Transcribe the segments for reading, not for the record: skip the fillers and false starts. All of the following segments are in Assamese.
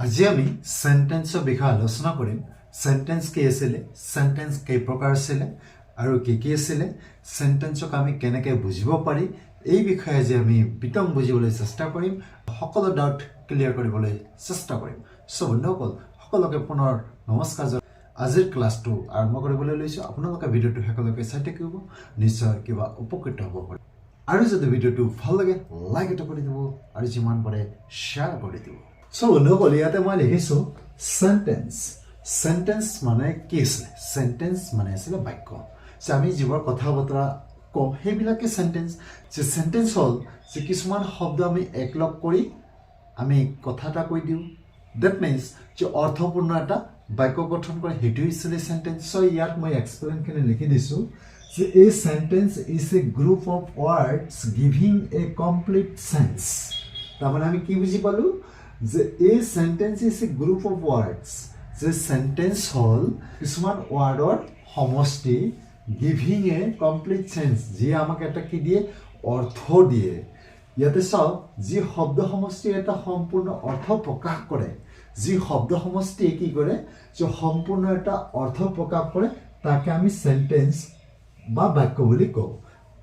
আজি আমি সেন্টেন্সৰ বিষয়ে আলোচনা কৰিম সেন্টেন্স কি আছিল সেন্টেন্স কেই প্ৰকাৰ আছিল আৰু কি আছিল সেন্টেন্সক আমি কেনেকৈ বুজিব পাৰি এই বিষয়ে আজি আমি বিতং বুজিবলৈ চেষ্টা কৰিম সকলো ডাউট ক্লিয়াৰ কৰিবলৈ চেষ্টা কৰিম সো বন্ধুসকল সকলোকে পুনৰ নমস্কাৰ আজিৰ ক্লাছটো আৰম্ভ কৰিবলৈ লৈছো আপোনালোকে ভিডিঅ'টো সকলোকে চাই থাকিব নিশ্চয় কিবা উপকৃত হ'ব পাৰে আৰু যদি ভিডিঅ'টো ভাল লাগে লাইক এটা কৰি দিব আৰু যিমান পাৰে শ্বেয়াৰ কৰি দিব সো বন্ধুসকল ইয়াতে মই লিখিছো সেন্টেন্স সেন্টেন্স মানে কি আছে সেন্টেন্স মানে আছে বাক্য সো আমি যিবোৰ কথা বতৰা কওঁ সেইবিলাকে সেন্টেন্স যে সেন্টেন্স হ'ল যে কিছুমান শব্দ আমি একলগ কৰি আমি কথা এটা কৈ দিওঁ দ্যাট মিন্স যে অৰ্থপূৰ্ণ এটা বাক্য গঠন কৰে সেইটো হৈছে সেন্টেন্স সো ইয়াত মই এক্সপ্লেইনখিনি লিখি দিছো যে a sentence is a group of words giving a complete sense তাৰমানে আমি কি বুজি পালো যে a sentence is a group of words যে sentence হল কিছুমান ওয়াৰ্ডৰ সমষ্টি giving a complete sense যি আমাক এটা কি দিয়ে অৰ্থ দিয়ে ইয়াতে চাও যি শব্দ সমষ্টি এটা সম্পূৰ্ণ অৰ্থ প্ৰকাশ কৰে যি শব্দ সমষ্টি কি কৰে যে সম্পূৰ্ণ এটা অৰ্থ প্ৰকাশ কৰে তাকে আমি সেন্টেন্স বা বাক্য বুলি কওঁ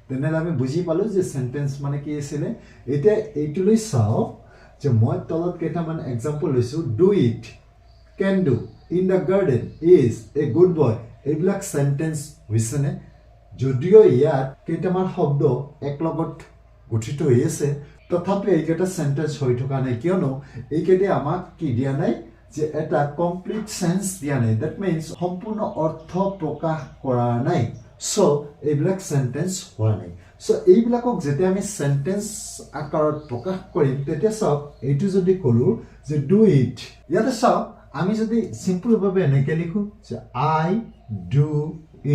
তেনে আমি বুজি পালো যে সেন্টেন্স মানে কি আছিল এটা এইটোলৈ চাও যে মই তলত কেইটামান এক্সাম্পল লৈছো do it can do in the garden is a good boy এইবিলাক সেন্টেন্স হৈছেনে যদিও ইয়াত কেইটামান শব্দ একলগত গঠিত হৈ আছে তথাপি এইকেইটা সেন্টেন্স হৈ থকা নাই কিয়নো এইকেইটা আমাক কি দিয়া নাই যে এটা কমপ্লিট সেন্স দিয়া নাই দ্যাট মিন্স সম্পূৰ্ণ অৰ্থ প্ৰকাশ কৰা নাই সো এইবিলাক সেন্টেন্স হোৱা নাই সো এইবিলাকক যেতিয়া আমি সেন্টেন্স আকাৰত প্ৰকাশ কৰিম তেতিয়া চাওক এইটো যদি কৰো যে ডু ইট ইয়াতে চাওক আমি যদি সিম্পল ভাবে এনেকে লিখো যে আই ডু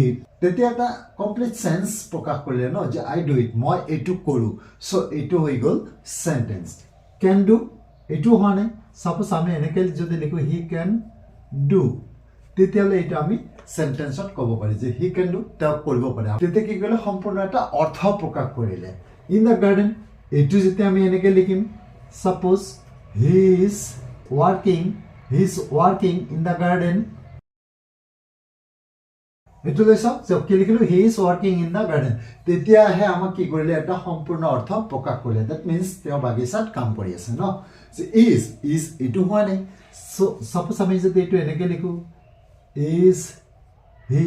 ইট তেতিয়া এটা কমপ্লিট সেন্স প্ৰকাশ কৰিলে ন যে আই ডু ইট মই এটো কৰো সো এটো হৈ গল সেন্টেন্স ক্যান ডু এটো হোৱা নাই সাপোজ আমি এনেকে যদি লিখো হি ক্যান ডু তেতিয়ালে এটা আমি সেন্টেন্সত ক'ব পাৰি যে হি ক্যান ডু তা কৰিব পাৰে তেতিয়া কি কৰিলে সম্পূৰ্ণ এটা অৰ্থ প্ৰকাশ কৰিলে ইন দা গাৰ্ডেন এটো যেতিয়া আমি এনেকে লিখিম suppose he is working in the garden এটো লৈছো যে কি লিখিলো he is working in the garden তেতিয়া হে আমাক কি কৰিলে এটা সম্পূৰ্ণ অৰ্থ প্ৰকাশ কৰিলে দ্যাট মিন্স তেওঁ বাগিচাত কাম কৰি আছে ন যে ইজ এটো হোৱা নাই সো সাপোজ আমি যদি এটো এনেকে লিখো ইজ হি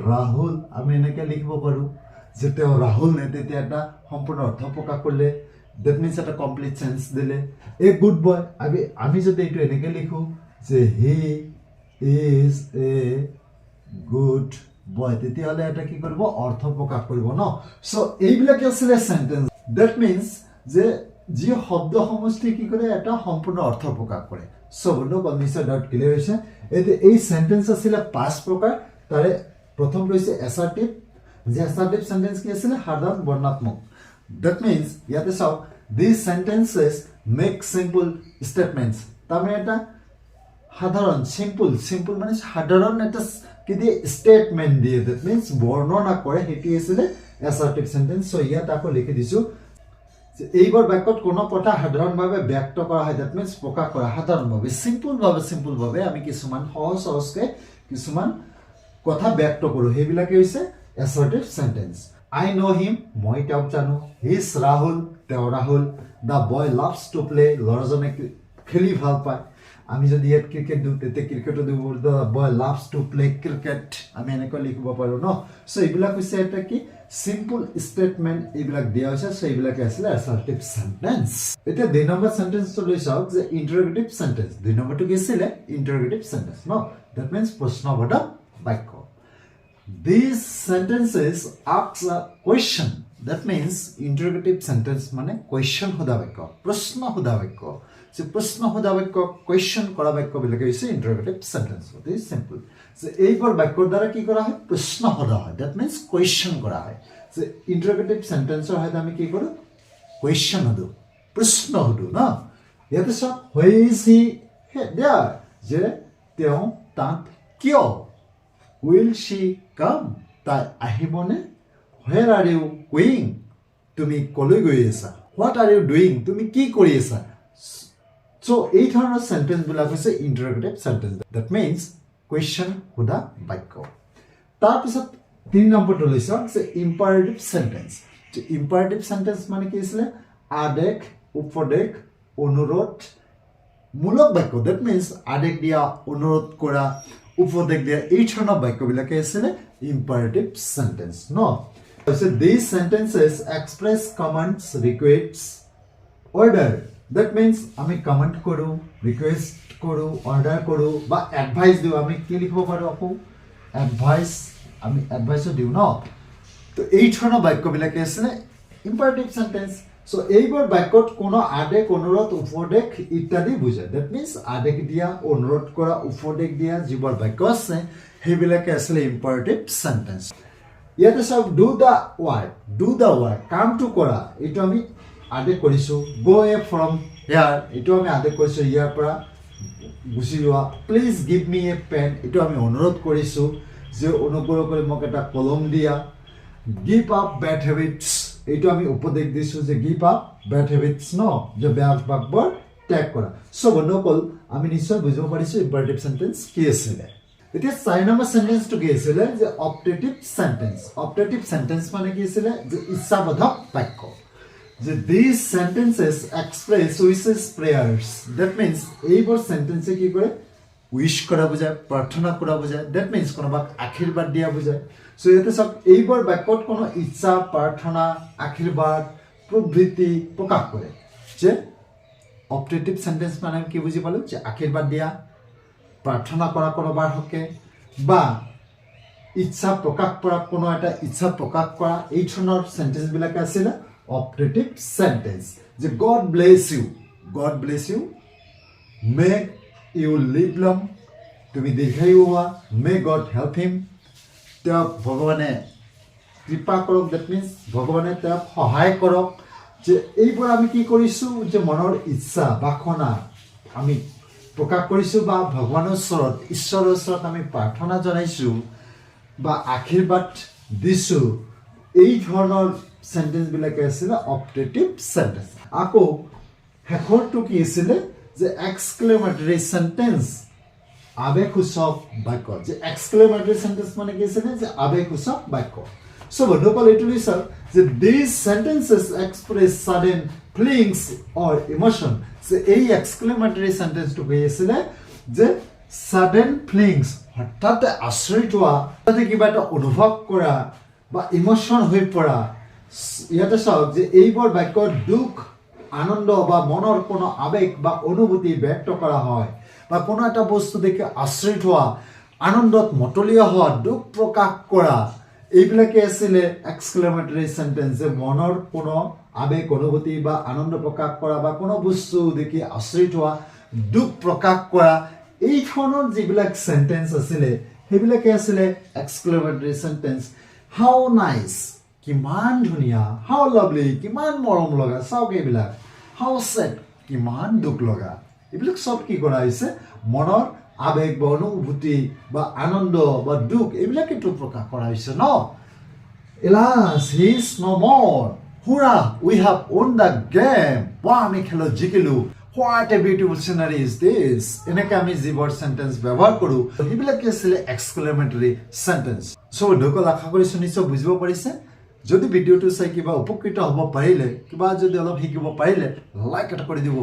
ৰাহুল আমি এনেকে লিখিব পাৰো যে তেওঁ ৰাহুল নে তেতিয়া এটা সম্পূৰ্ণ অৰ্থ প্ৰকাশ কৰিলে that means এটা কমপ্লিট সেন্স দিলে এ গুড বয় আমি যদি এটো এনেকে লিখো যে he is a good boy তেতিয়া হলে এটা কি কৰিব অৰ্থ প্ৰকাশ কৰিব ন সো এইবিলাক আছিল সেন্টেন্স that means যে যি শব্দ সমষ্টি কি কৰে এটা সম্পূৰ্ণ অৰ্থ প্ৰকাশ কৰে সো বন্ধু কনসেপ্ট ডাউট ক্লিয়াৰ হৈছে এই সেন্টেন্স আছিল পাঁচ প্ৰকাৰ তাৰে প্ৰথম হৈছে অ্যাসাৰ্টিভ যে অ্যাসাৰ্টিভ সেন্টেন্স কি আছিল সাধাৰণ বৰ্ণাত্মক that means yate saw these sentences make simple statements tamre eta sadharon simple mane sadharon eta kidi statement diye that means bornona kore heti esile assertive sentence so yata ako likhi disu je eibar bakyot kono kotha sadharon bhabe byakto kora hoy that means pokash kora sadharon bhabe simple bhabe ami kisuman সহজকে কিছুমান কথা ব্যক্ত কৰো হেবিলাকে হৈছে assertive sentence I know him মই তেওঁক জানো he is Rahul তেওঁ Rahul the boy loves to play লৰাজনে খেলি ভাল পায় আমি যদি ইয়াত ক্ৰিকেট দিওঁ তেতিয়া ক্ৰিকেটো দিব the boy loves to play cricket আমি এনেকৈ লিখিব পাৰো ন সো এইবিলাক হৈছে এটা কি সিম্পল স্টেটমেন্ট এইবিলাক দিয়া হৈছে সো এইবিলাক আছিল assertive sentence এতিয়া দুই নম্বৰ সেন্টেন্সটো লৈ চাওক যে ইন্টাৰোগেটিভ সেন্টেন্স দুই নম্বৰটো কি আছিল ইন্টাৰোগেটিভ সেন্টেন্স ন দ্যাট মিন্স প্ৰশ্নবোধক বাক্য These sentences ask a question. That means interrogative sentence mane question hoda bakyo, prashna hoda bakyo. So prashna hoda bakyo, question kora bakyo bilake hoise interrogative sentence. Very simple. So eibar bakyor dara ki kora hoy prashna hoda hoy. That means question kora hoy. So interrogative sentence or hoy ami ki koru question hodu, prashna hodu na. Yate sa why is he there? Je teo tant kyo will she come তাই আহিবনে where are you going তুমি কলৈ গৈ আছা what are you doing তুমি কি কৰি আছা সো এই ধৰণৰ সেন্টেন্স বিলাক হৈছে ইন্টাৰোগেটিভ সেন্টেন্স দ্যাট মিন্স কোৱেশ্চন সোধা বাক্য তাৰ পিছত 3 নম্বৰটো লৈছো যে ইম্পাৰেটিভ সেন্টেন্স যে ইম্পাৰেটিভ সেন্টেন্স মানে কি আছিল আদেশ উপদেশ অনুৰোধ মূলক বাক্য দ্যাট মিন্স আদেশ দিয়া অনুৰোধ কৰা উপদেশ দিয়া এই ধৰণৰ বাক্যবিলাকে আছিল ইম্পাৰেটিভ সেন্টেন্স ন so these sentences express commands requests order that means আমি কমেন্ট কৰো ৰিকোয়েস্ট কৰো অৰ্ডাৰ কৰো বা এডভাইস দিও আমি কি লিখিব পাৰো আকো এডভাইস আমি এডভাইসও দিও ন তো এই ধৰণৰ বাক্যবিলাকে আছিল ইম্পাৰেটিভ সেন্টেন্স সো এইবোৰ বাক্যত কোনো আদেশ অনুৰোধ উপদেশ ইত্যাদি বুজায় দ্যাট মিন্স আদেশ দিয়া অনুৰোধ কৰা উপদেশ দিয়া যিবোৰ বাক্য আছে সেইবিলাকে আছিল ইম্পাৰেটিভ সেন্টেন্স ইয়াতে সব do da work come to কৰা এইটো আমি আদেশ কৰিছো গো এ ফ্ৰম হিয়াৰ এইটো আমি আদেশ কৰিছো ইয়াৰ পৰা গুছি যোৱা please give me a pen এইটো আমি অনুৰোধ কৰিছো যে অনুগ্ৰহ কৰি মোক এটা কলম দিয়া গিভ আপ ব্যাড হ্যাবিটস এইটো আমি উপদেশ দিছো যে গিভ আপ ব্যাড হ্যাবিটস ন যে বেয়া অভ্যাসবোৰ ত্যাগ কৰা সো বন্ধুসকল আমি নিশ্চয় বুজিব পাৰিছো ইম্পাৰেটিভ সেন্টেন্স কি আছিল এতিয়া 4 নম্বৰ সেন্টেন্সটো কি আছিল যে অপটেটিভ সেন্টেন্স মানে কি আছিল যে ইচ্ছাবোধক বাক্য যে these sentences express wishes prayers that means এইবোৰ সেন্টেন্সে কি কৰে উইশ কৰা বুজায় প্ৰাৰ্থনা কৰা বুজায় that means কোনোবাক আশীৰ্বাদ দিয়া বুজায় সো ইয়াতে সব এইবোৰ বাক্যত কোনো ইচ্ছা প্ৰাৰ্থনা আশীৰ্বাদ প্ৰবৃত্তি প্ৰকাশ কৰে যে অপটেটিভ সেন্টেন্স মানে কি বুজি পালো যে আশীৰ্বাদ দিয়া প্ৰাৰ্থনা কৰা কোনোবাৰ হকে বা ইচ্ছা প্ৰকাশ কৰা কোনো এটা ইচ্ছা প্ৰকাশ কৰা এই ধৰণৰ সেন্টেন্স বিলাক আছিল অপটেটিভ সেন্টেন্স যে God bless you may you live long তুমি দীৰ্ঘায়ু হোৱা মে গড হেল্প হিম তেওঁ ভগৱানে কৃপা কৰক দ্যাট মিন্স ভগৱানে তেওঁক সহায় কৰক যে এইবোৰ আমি কি কৰিছো যে মনৰ ইচ্ছা বাসনা আমি প্ৰকাশ কৰিছো বা ভগৱানৰ ওচৰত ঈশ্বৰৰ ওচৰত আমি প্ৰাৰ্থনা জনাইছো বা আশীৰ্বাদ দিছো এই ধৰণৰ সেন্টেন্স বিলাকে আছিল অপটেটিভ সেন্টেন্স আকৌ হেখৰটো কি আছিল যে এক্সক্লেমেটৰী সেন্টেন্স আবেগসূচক বাক্য যে এক্সক্লেমেটৰী সেন্টেন্স মানে কি আছিল যে আবেগসূচক বাক্য সো বন্ধুসকল এইটো লিখক যে these sentences express sudden feelings or emotion so এই এক্সক্লেমেটৰী সেন্টেন্সটো কি আছিল যে sudden feelings হঠাৎ আচৰিত হোৱা হঠাৎ কিবা এটা অনুভৱ কৰা বা ইমোশন হৈ পৰা ইয়াতে চাওক যে এইবোৰ বাক্যত দুখ আনন্দ বা মনৰ কোনো আবেগ বা অনুভূতি ব্যক্ত কৰা হয় বা কোনো এটা বস্তু দেখি আচৰিত হোৱা আনন্দত মতলীয়া হোৱা দুখ প্ৰকাশ কৰা এইবিলাকে আছিল এক্সক্লেমেটৰী সেন্টেন্স যে মনৰ কোনো আবেগ অনুভূতি বা আনন্দ প্ৰকাশ কৰা বা কোনো বস্তু দেখি আচৰিত হোৱা দুখ প্ৰকাশ কৰা এই ধৰণৰ যিবিলাক সেন্টেন্স আছিল সেইবিলাকে আছিল এক্সক্লেমেটৰী সেন্টেন্স হাউ নাইস কিমান ধুনিয়া হাউ লাভলি কিমান মৰম লগা চাওক এইবিলাক হাউ সেড কিমান দুখ লগা এইবিলাক সব কি কৰা হৈছে মনৰ আবেগ বা অনুভূতি বা আনন্দ বা দুখ এইবিলাকে তো প্ৰকাশ কৰা হৈছে ন alas he is no more hurrah we have won the game বা আমি খেলত জিকিলো what a beautiful scenery is this এনেকে আমি যিবোৰ সেন্টেন্স ব্যৱহাৰ কৰো সেইবিলাকে আছিল এক্সক্লেমেটৰী সেন্টেন্স সো ঢোকল আশা কৰিছো নিশ্চয় বুজিব পাৰিছে যদি ভিডিওটো চাই কিবা উপকৃত হ'ব পাৰিলে কিবা যদি অলপ শিকিব পাৰিলে লাইক এটা কৰি দিব